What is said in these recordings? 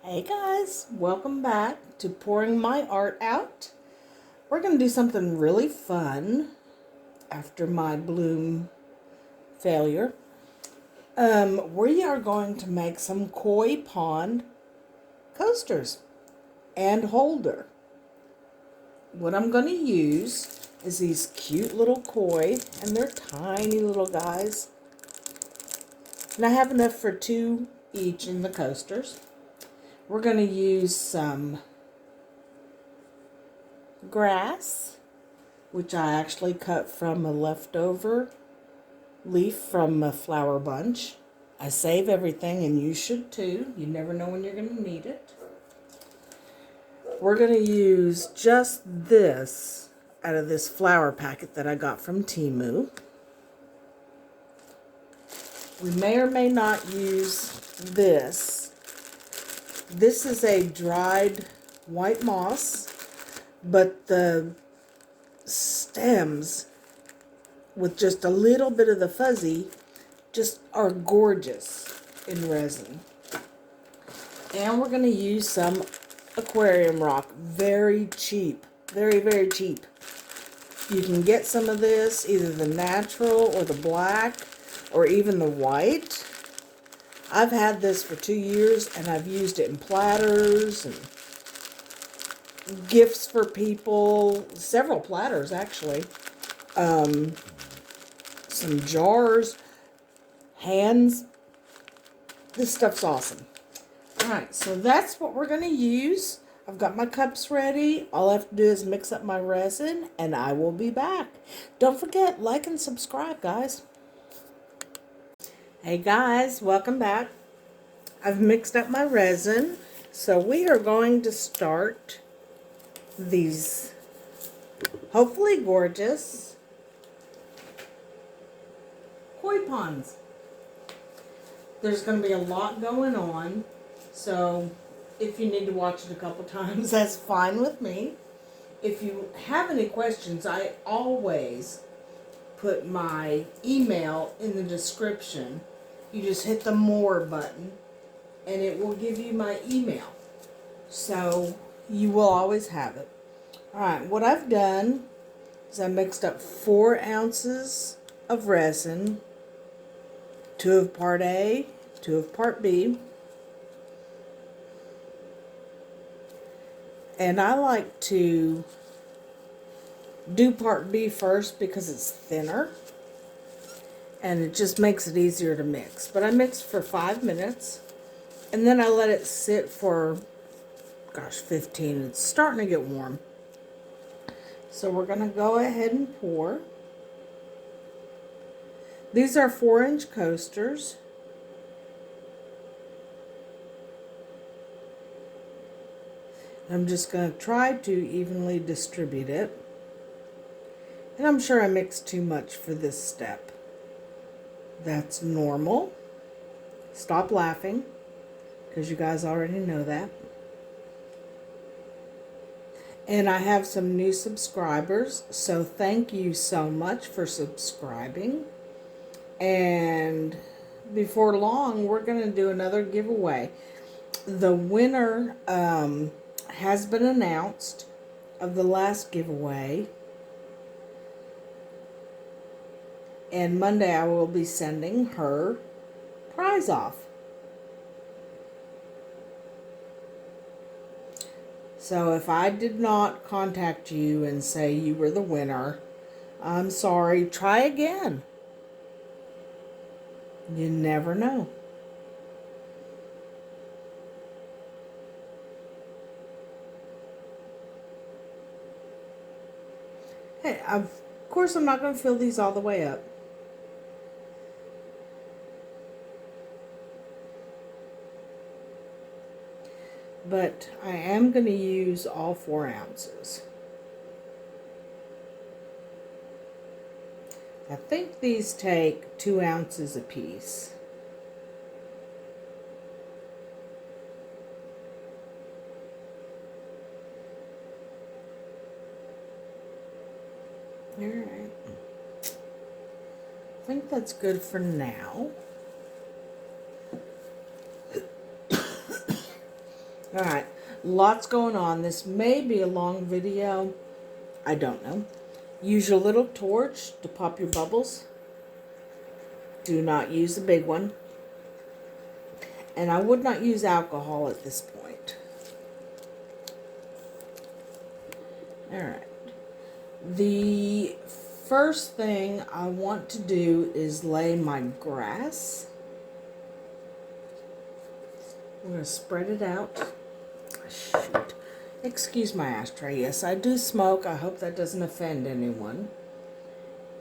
Hey guys, welcome back to Pouring My Art Out. We're going to do something really fun after my bloom failure. We are going to make some koi pond coasters and holder. What I'm going to use is these cute little koi, and they're tiny little guys. And I have enough for 2 each in the coasters. We're going to use some grass, which I actually cut from a leftover leaf from a flower bunch. I save everything, and you should too. You never know when you're going to need it. We're going to use just this out of this flower packet that I got from Temu. We may or may not use this. This is a dried white moss, but the stems with just a little bit of the fuzzy just are gorgeous in resin. And we're going to use some aquarium rock. Very cheap. Very, very cheap. You can get some of this, either the natural or the black or even the white. I've had this for 2 years, and I've used it in platters and gifts for people. Several platters, actually. Some jars, hands. This stuff's awesome. Alright, so that's what we're going to use. I've got my cups ready. All I have to do is mix up my resin, and I will be back. Don't forget, like and subscribe, guys. Hey guys, welcome back. I've mixed up my resin, so we are going to start these hopefully gorgeous koi ponds. There's going to be a lot going on, so if you need to watch it a couple times, that's fine with me. If you have any questions, I always put my email in the description. You just hit the more button and it will give you my email, so you will always have it. Alright, what I've done is I mixed up 4 ounces of resin, 2 of part A, 2 of part B. And I like to do part B first because it's thinner and it just makes it easier to mix. But I mixed for 5 minutes and then I let it sit for, 15. It's starting to get warm. So we're going to go ahead and pour. These are 4-inch coasters. I'm just going to try to evenly distribute it. And I'm sure I mixed too much for this step. That's normal. Stop laughing, because you guys already know that. And I have some new subscribers, so thank you so much for subscribing. And before long, we're going to do another giveaway. The winner has been announced of the last giveaway. And Monday I will be sending her prize off. So if I did not contact you and say you were the winner, I'm sorry. Try again. You never know. Hey, of course I'm not going to fill these all the way up. But I am going to use all 4 ounces. I think these take 2 ounces apiece. Alright. I think that's good for now. Alright, lots going on. This may be a long video. I don't know. Use your little torch to pop your bubbles. Do not use the big one. And I would not use alcohol at this point. Alright. The first thing I want to do is lay my grass. I'm going to spread it out. Shoot. Excuse my ashtray. Yes, I do smoke. I hope that doesn't offend anyone.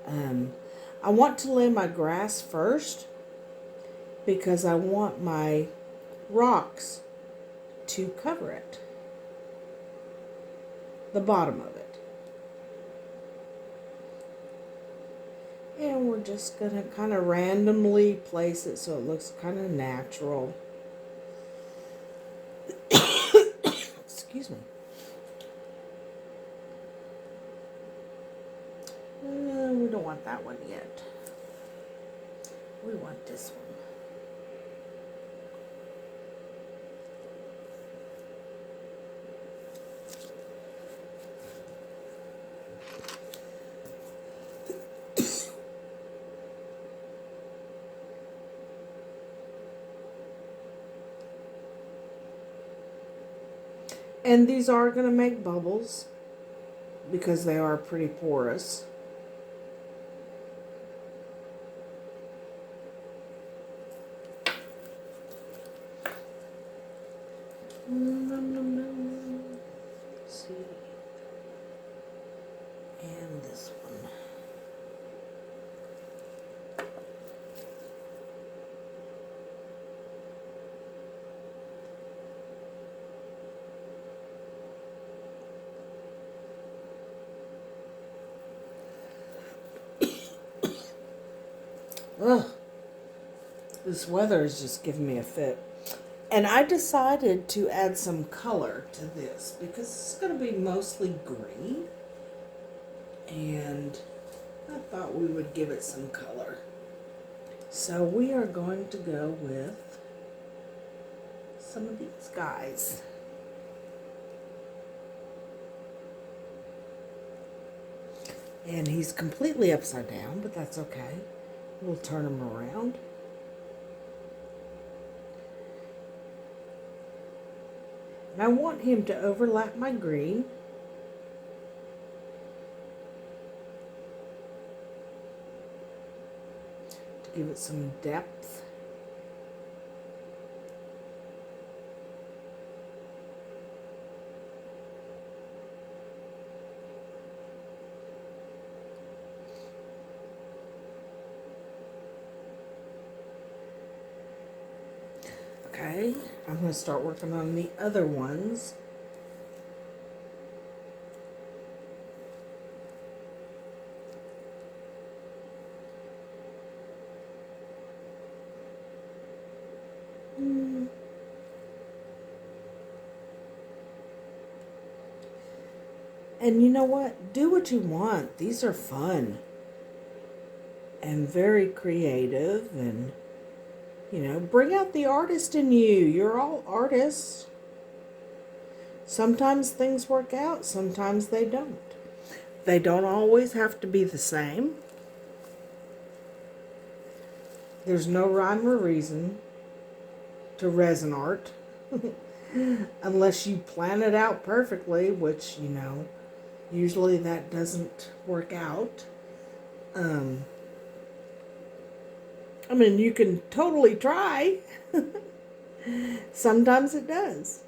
I want to lay my grass first because I want my rocks to cover it. The bottom of it. And we're just going to kind of randomly place it so it looks kind of natural. Excuse me. We don't want that one yet. We want this one. And these are going to make bubbles because they are pretty porous. Let's see. And this one. Ugh, this weather is just giving me a fit. And I decided to add some color to this because it's going to be mostly green. And I thought we would give it some color. So we are going to go with some of these guys. And he's completely upside down, but that's okay. We'll turn him around. And I want him to overlap my green. To give it some depth. Okay, I'm going to start working on the other ones. And you know what? Do what you want. These are fun. And very creative and... You know, bring out the artist in you. You're all artists. Sometimes things work out, sometimes they don't. They don't always have to be the same. There's no rhyme or reason to resin art. Unless you plan it out perfectly, which, you know, usually that doesn't work out. I mean, you can totally try. Sometimes it does.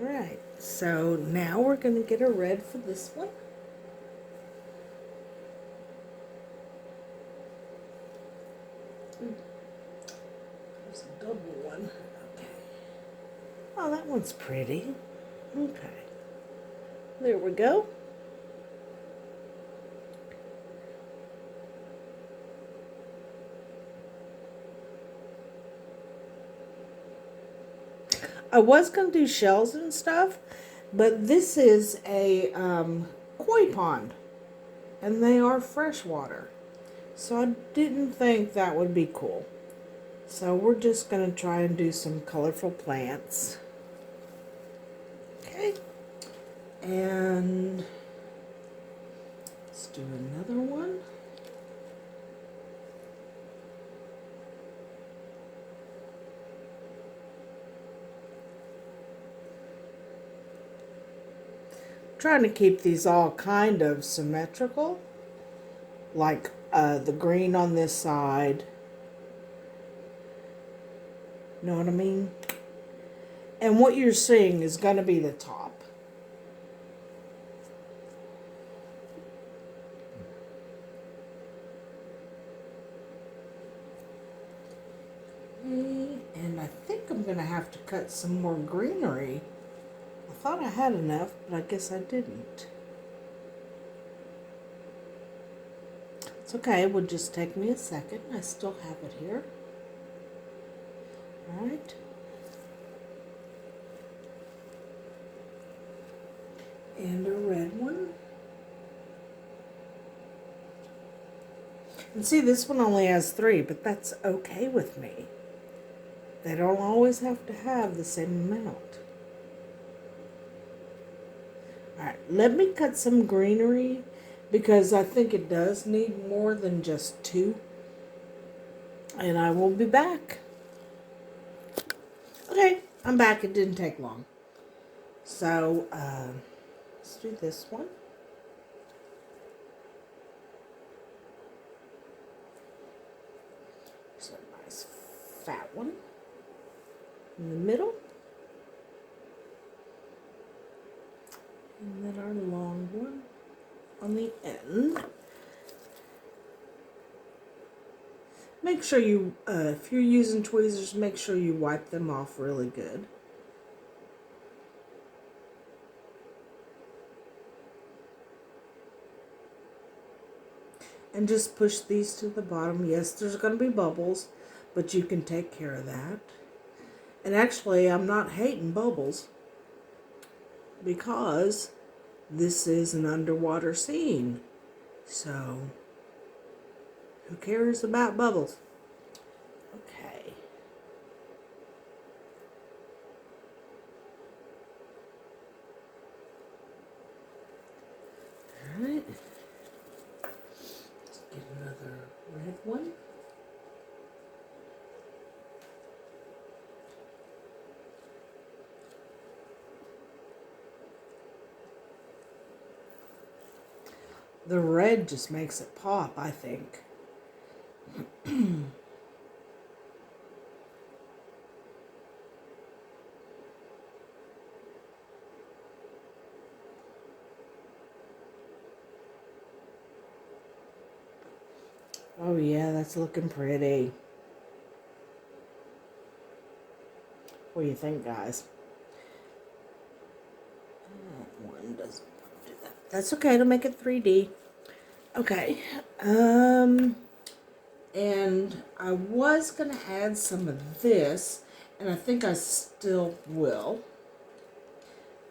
All right. So now we're going to get a red for this one. There's a double one. Okay. Oh, that one's pretty. Okay. There we go. I was going to do shells and stuff, but this is a koi pond, and they are freshwater. So I didn't think that would be cool. So we're just going to try and do some colorful plants. And let's do another one. Trying to keep these all kind of symmetrical, like the green on this side. Know what I mean? And what you're seeing is going to be the top. Okay, and I think I'm going to have to cut some more greenery. I thought I had enough, but I guess I didn't. It's okay, it would just take me a second. I still have it here. Alright. And a red one. And see, this one only has 3, but that's okay with me. They don't always have to have the same amount. Alright, let me cut some greenery because I think it does need more than just 2. And I will be back. Okay, I'm back. It didn't take long. So, let's do this one. There's a nice fat one in the middle. And then our long one on the end. Make sure you, if you're using tweezers, make sure you wipe them off really good. And just push these to the bottom. Yes, there's going to be bubbles, but you can take care of that. And actually, I'm not hating bubbles because this is an underwater scene. So, who cares about bubbles? Okay. Alright. Let's get another red one. The red just makes it pop, I think. Oh yeah, that's looking pretty. What do you think, guys? One doesn't do that. That's okay, it'll make it 3D. Okay. And I was going to add some of this, and I think I still will.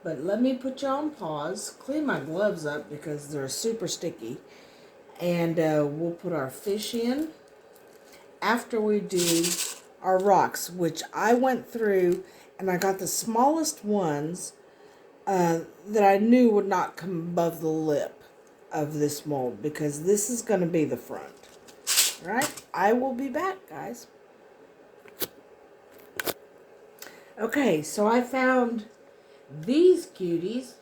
But let me put you on pause, clean my gloves up because they're super sticky. And we'll put our fish in after we do our rocks, which I went through and I got the smallest ones that I knew would not come above the lip of this mold because this is going to be the front. All right, I will be back, guys. Okay, so I found these cuties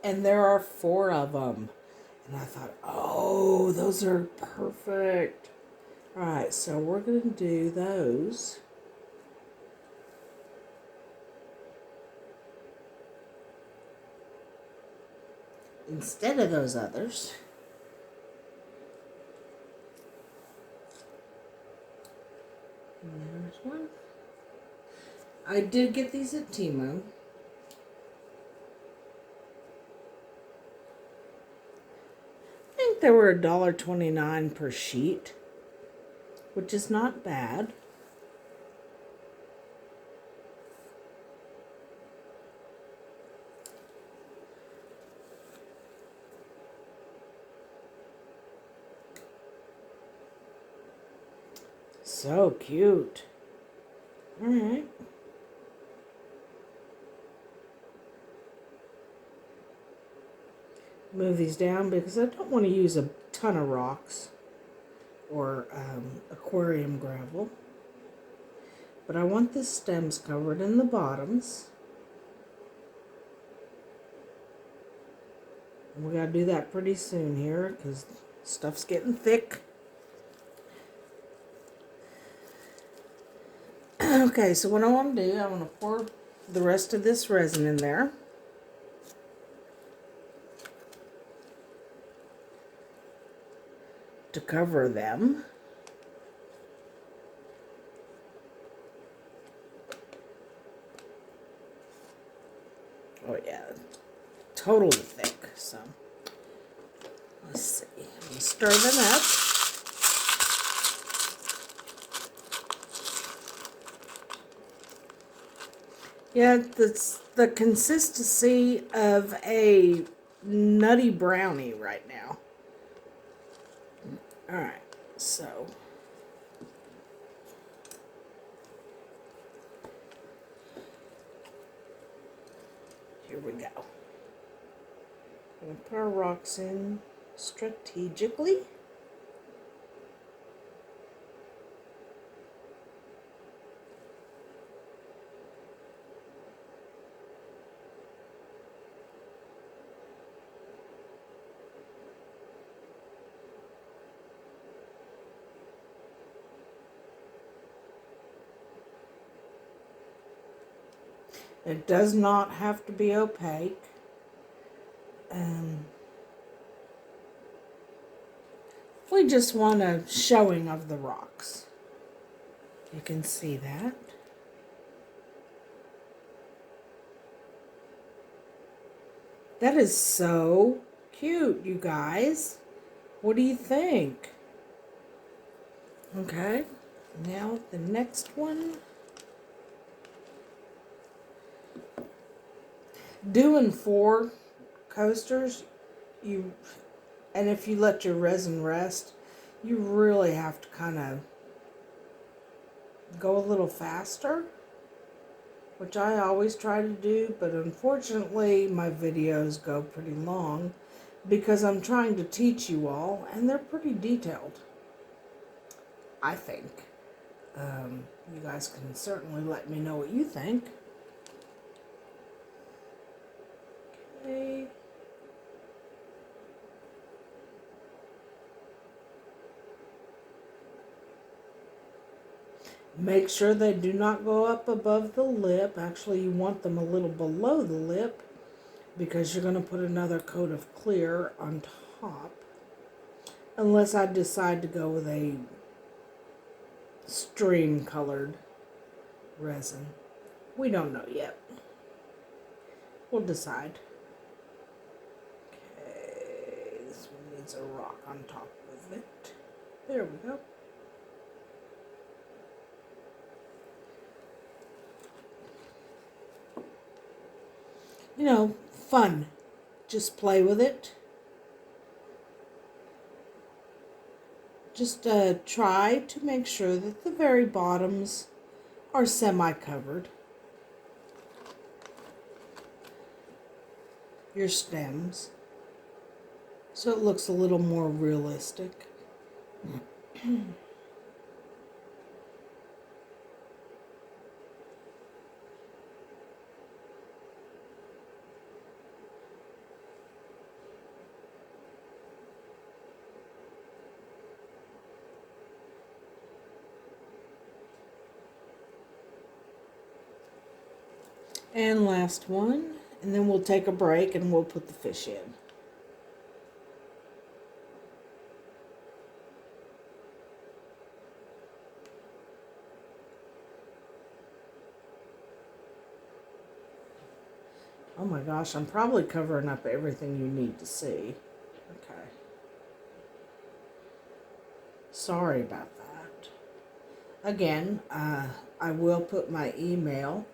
and there are 4 of them. And I thought, oh, those are perfect. All right, so we're going to do those. Instead of those others. And there's one. I did get these at Temu. I think they were $1.29 per sheet, which is not bad. So cute. All right. move these down because I don't want to use a ton of rocks or aquarium gravel. But I want the stems covered in the bottoms. And we got to do that pretty soon here because stuff's getting thick. Okay, so what I want to do, I want to pour the rest of this resin in there. To cover them. Oh yeah, totally thick. So let's see. I'm gonna stir them up. Yeah, that's the consistency of a nutty brownie right now. All right, so here we go. I'm going to put our rocks in strategically. It does not have to be opaque. We just want a showing of the rocks. You can see that. That is so cute, you guys. What do you think? Okay, now the next one. Doing 4 coasters, and if you let your resin rest, you really have to kind of go a little faster, which I always try to do, but unfortunately my videos go pretty long because I'm trying to teach you all, and they're pretty detailed, I think. You guys can certainly let me know what you think. Okay. Make sure they do not go up above the lip. Actually, you want them a little below the lip because you're going to put another coat of clear on top. Unless I decide to go with a stream colored resin. We don't know yet. We'll decide. Okay, this one needs a rock on top of it. There we go. You know, fun. Just play with it. Just try to make sure that the very bottoms are semi-covered. Your stems. So it looks a little more realistic. And last one, and then we'll take a break and we'll put the fish in. Oh my gosh, I'm probably covering up everything you need to see. Okay. Sorry about that. Again, I will put my email.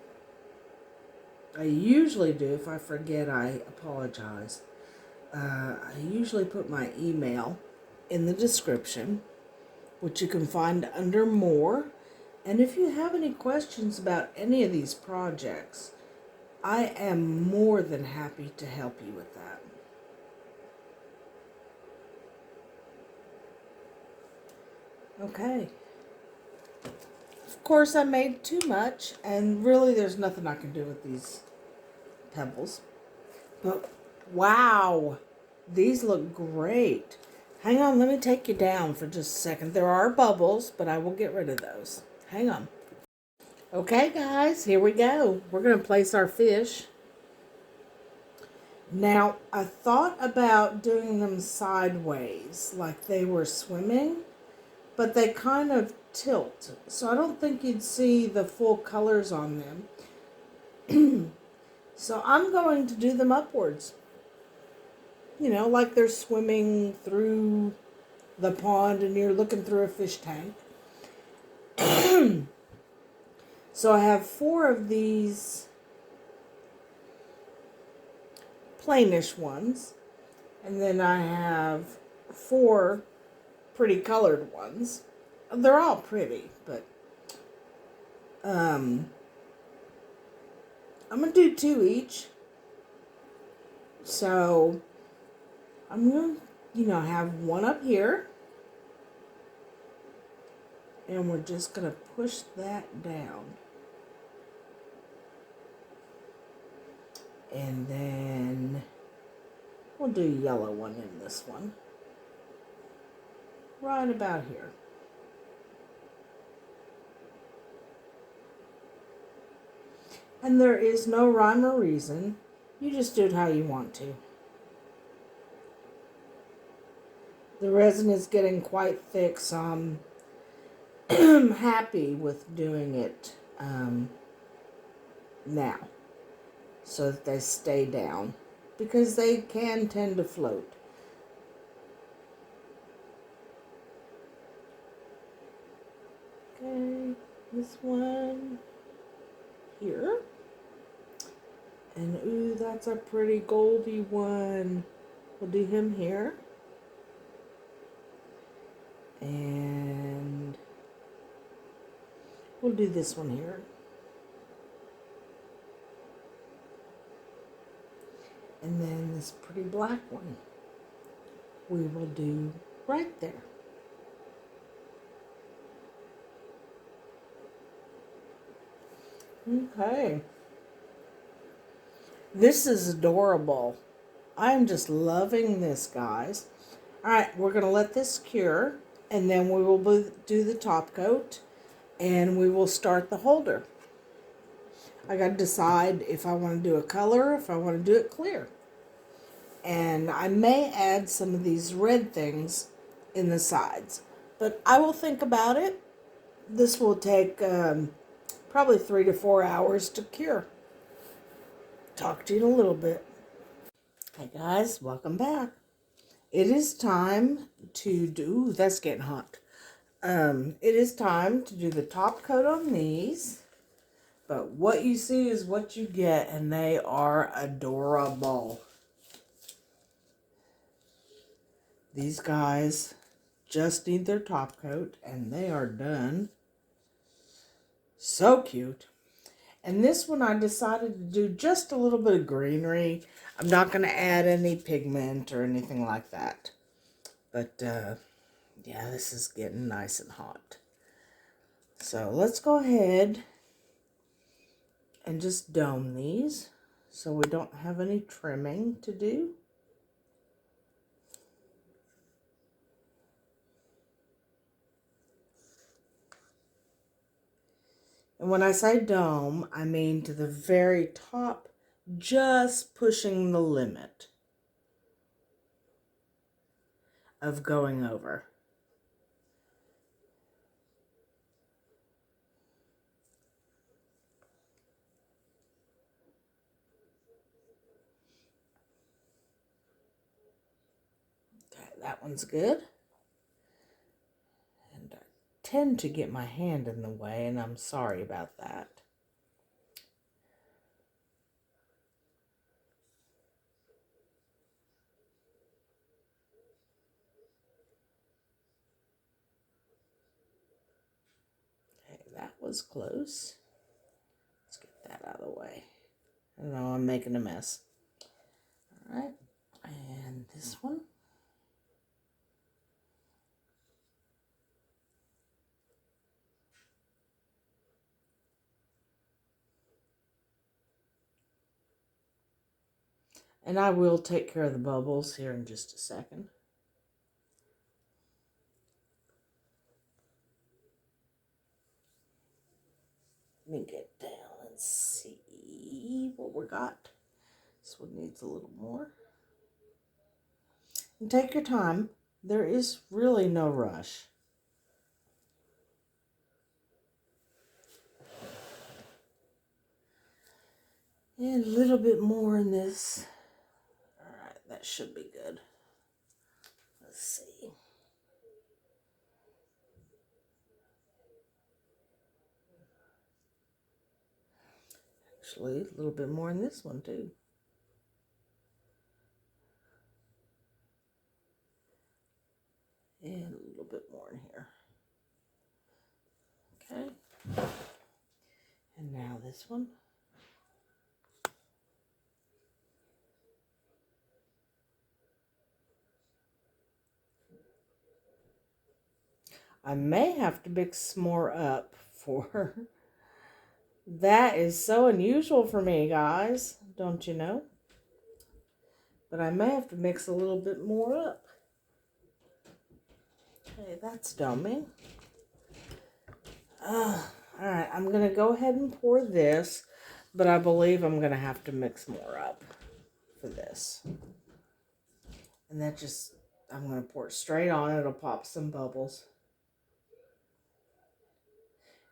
I usually do. If I forget, I apologize. I usually put my email in the description, which you can find under more. And if you have any questions about any of these projects, I am more than happy to help you with that. Okay. Of course, I made too much, and really there's nothing I can do with these pebbles. But wow, these look great. Hang on, let me take you down for just a second. There are bubbles, but I will get rid of those. Hang on. Okay, guys, here we go. We're going to place our fish. Now, I thought about doing them sideways, like they were swimming, but they kind of tilt. So I don't think you'd see the full colors on them. So I'm going to do them upwards. You know, like they're swimming through the pond and you're looking through a fish tank. So I have 4 of these plainish ones. And then I have 4 pretty colored ones. They're all pretty, but I'm going to do 2 each. So I'm going to, have one up here. And we're just going to push that down. And then we'll do a yellow one in this one. Right about here. And there is no rhyme or reason. You just do it how you want to. The resin is getting quite thick, so I'm happy with doing it now, so that they stay down, because they can tend to float. Okay, this one here. And ooh, that's a pretty goldy one. We'll do him here. And we'll do this one here. And then this pretty black one we will do right there. Okay. This is adorable. I'm just loving this, guys. All right, we're going to let this cure, and then we will do the top coat, and we will start the holder. I got to decide if I want to do a color, if I want to do it clear. And I may add some of these red things in the sides, but I will think about it. This will take probably 3 to 4 hours to cure. Talk to you in a little bit. Hey guys, welcome back. It is time to do, that's getting hot. It is time to do the top coat on these. But what you see is what you get, and they are adorable. These guys just need their top coat, and they are done. So cute. And this one I decided to do just a little bit of greenery. I'm not going to add any pigment or anything like that. But, yeah, this is getting nice and hot. So let's go ahead and just dome these so we don't have any trimming to do. And when I say dome, I mean to the very top, just pushing the limit of going over. Okay, that one's good. And I tend to get my hand in the way, and I'm sorry about that. Okay, that was close. Let's get that out of the way. I know I'm making a mess. All right, and this one. And I will take care of the bubbles here in just a second. Let me get down and see what we got. This one needs a little more. And take your time. There is really no rush. And a little bit more in this. All right, that should be good. Let's see. Actually, a little bit more in this one too. And a little bit more in here. Okay. And now this one. I may have to mix more up for that is so unusual for me, guys. Don't you know? But I may have to mix a little bit more up. Okay, that's dumbing. Alright, I'm going to go ahead and pour this, but I believe I'm going to have to mix more up for this. And that just, I'm going to pour it straight on. It'll pop some bubbles.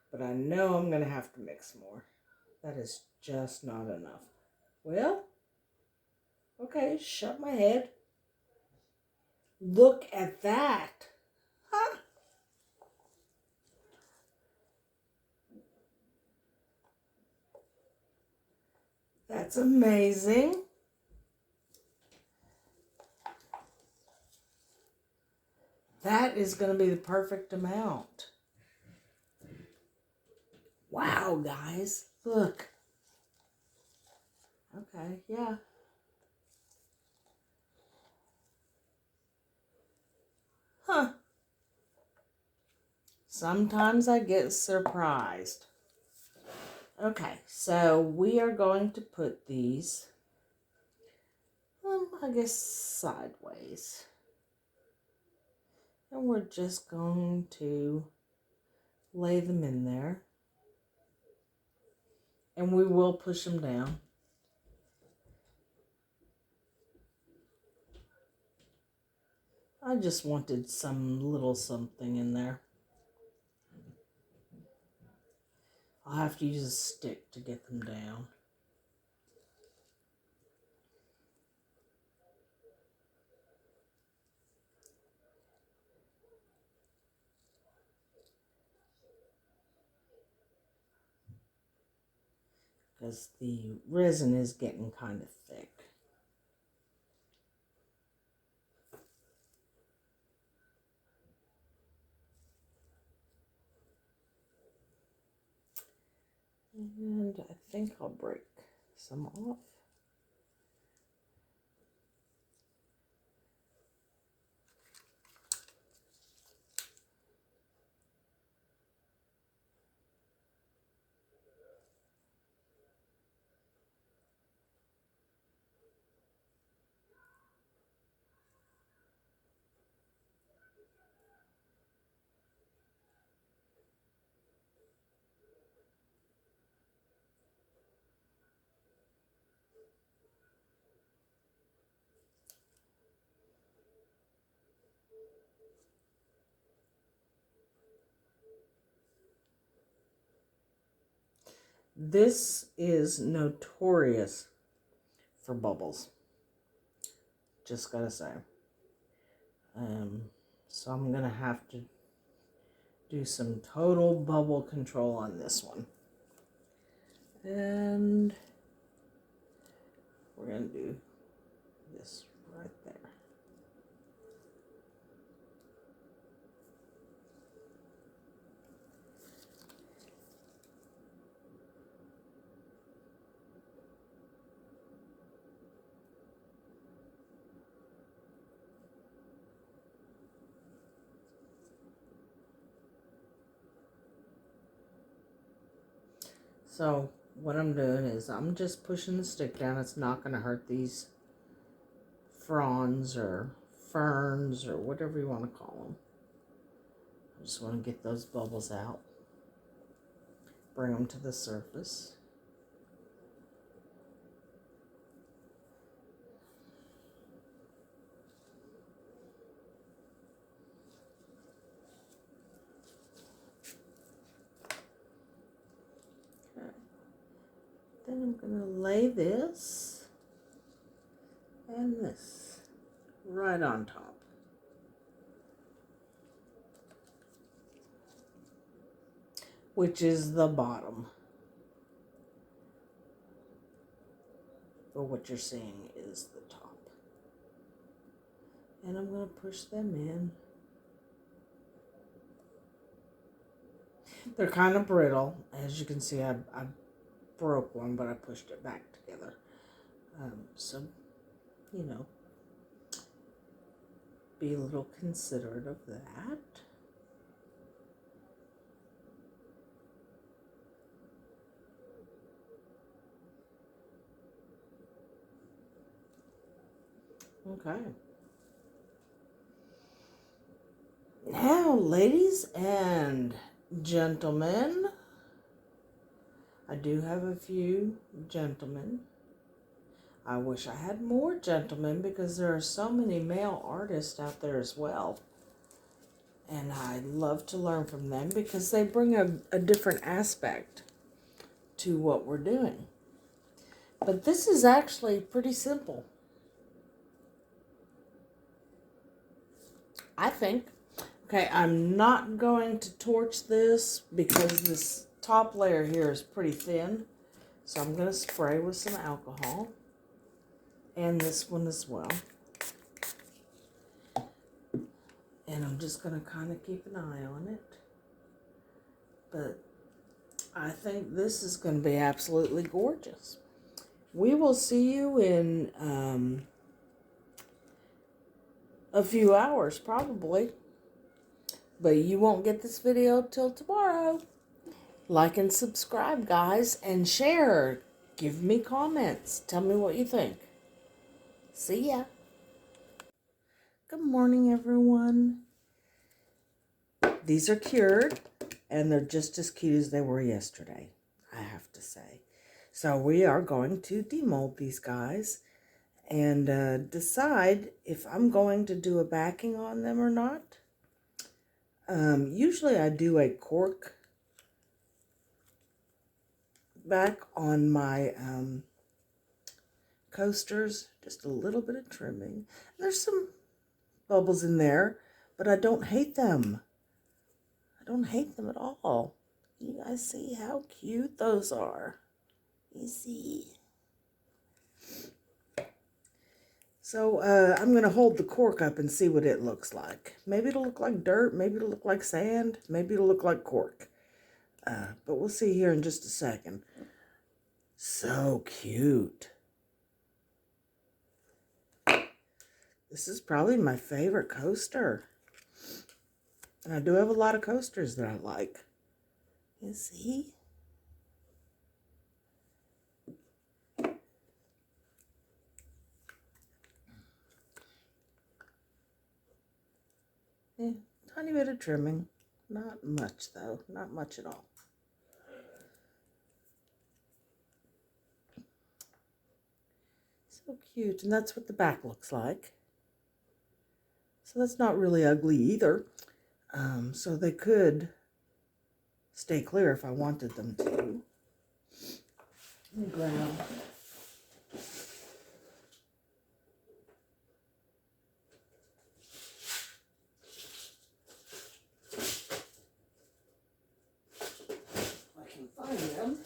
But I know I'm going to have to mix more. That is just not enough. Well, okay, shut my head. Look at that. Huh? That's amazing. That is going to be the perfect amount. Wow, guys. Look. Okay, yeah. Huh. Sometimes I get surprised. Okay, so we are going to put these, I guess, sideways. And we're just going to lay them in there. And we will push them down. I just wanted some little something in there. I'll have to use a stick to get them down. Because the resin is getting kind of thick. And I think I'll break some off. This is notorious for bubbles. Just gotta say. So I'm gonna have to do some total bubble control on this one. And we're gonna do this right there. So what I'm doing is I'm just pushing the stick down. It's not going to hurt these fronds or ferns or whatever you want to call them. I just want to get those bubbles out. Bring them to the surface. Okay. Then I'm going to lay this and this right on top. Which is the bottom. But what you're seeing is the top. And I'm going to push them in. They're kind of brittle. As you can see, I broke one, but I pushed it back together. So, you know, be a little considerate of that. Okay. Now, ladies and gentlemen, I do have a few gentlemen. I wish I had more gentlemen because there are so many male artists out there as well. And I love to learn from them because they bring a different aspect to what we're doing. But this is actually pretty simple, I think. Okay, I'm not going to torch this because this top layer here is pretty thin. So I'm going to spray with some alcohol. And this one as well. And I'm just going to kind of keep an eye on it. But I think this is going to be absolutely gorgeous. We will see you in a few hours probably. But you won't get this video till tomorrow. Like and subscribe, guys, and share. Give me comments. Tell me what you think. See ya. Good morning, everyone. These are cured, and they're just as cute as they were yesterday, I have to say. So we are going to demold these guys and decide if I'm going to do a backing on them or not. Usually I do a cork back on my coasters, just a little bit of trimming. There's some bubbles in there, but I don't hate them. I don't hate them at all. You guys see how cute those are? You see? So I'm going to hold the cork up and see what it looks like. Maybe it'll look like dirt, maybe it'll look like sand, maybe it'll look like cork. But we'll see here in just a second. So cute. This is probably my favorite coaster. And I do have a lot of coasters that I like. You see? Yeah, tiny bit of trimming. Not much though. Not much at all. So cute. And that's what the back looks like. So that's not really ugly either. So they could stay clear if I wanted them to. Let me grab. I can find them.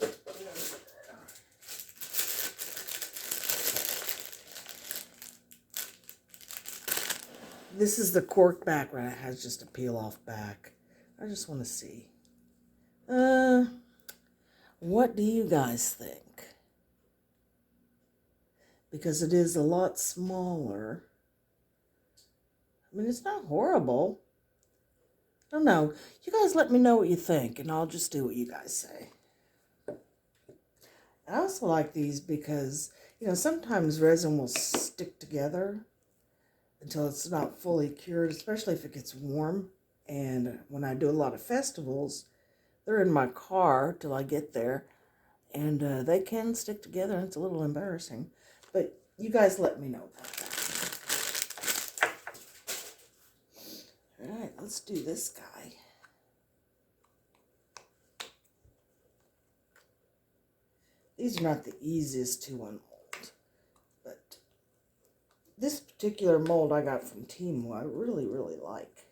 This is the cork back, right? It has just a peel off back. I just want to see. What do you guys think? Because it is a lot smaller. I mean, it's not horrible. I don't know. You guys let me know what you think, and I'll just do what you guys say. I also like these because, you know, sometimes resin will stick together until it's not fully cured, especially if it gets warm. And when I do a lot of festivals, they're in my car till I get there, and they can stick together, and it's a little embarrassing. But you guys let me know about that. All right, let's do this guy. These are not the easiest to unmold, but this particular mold I got from Temu, I really, really like.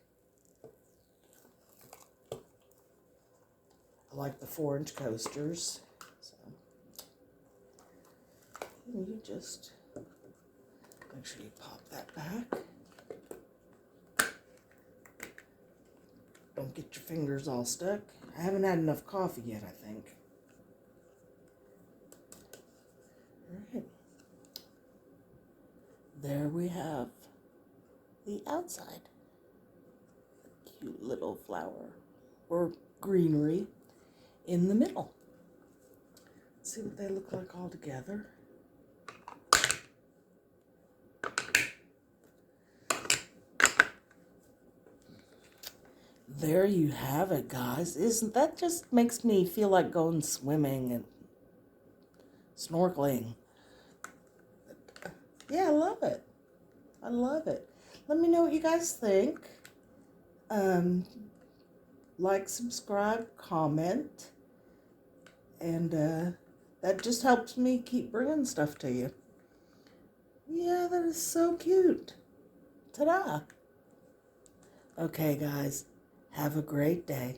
I like the 4-inch coasters. So you just make sure you pop that back. Don't get your fingers all stuck. I haven't had enough coffee yet, I think. All right. There we have the outside. Cute little flower or greenery in the middle. Let's see what they look like all together. There you have it, guys. Isn't that just makes me feel like going swimming and snorkeling? Yeah, I love it. I love it. Let me know what you guys think. Like, subscribe, comment, and that just helps me keep bringing stuff to you. Yeah, that is so cute. Ta-da! Okay, guys, have a great day.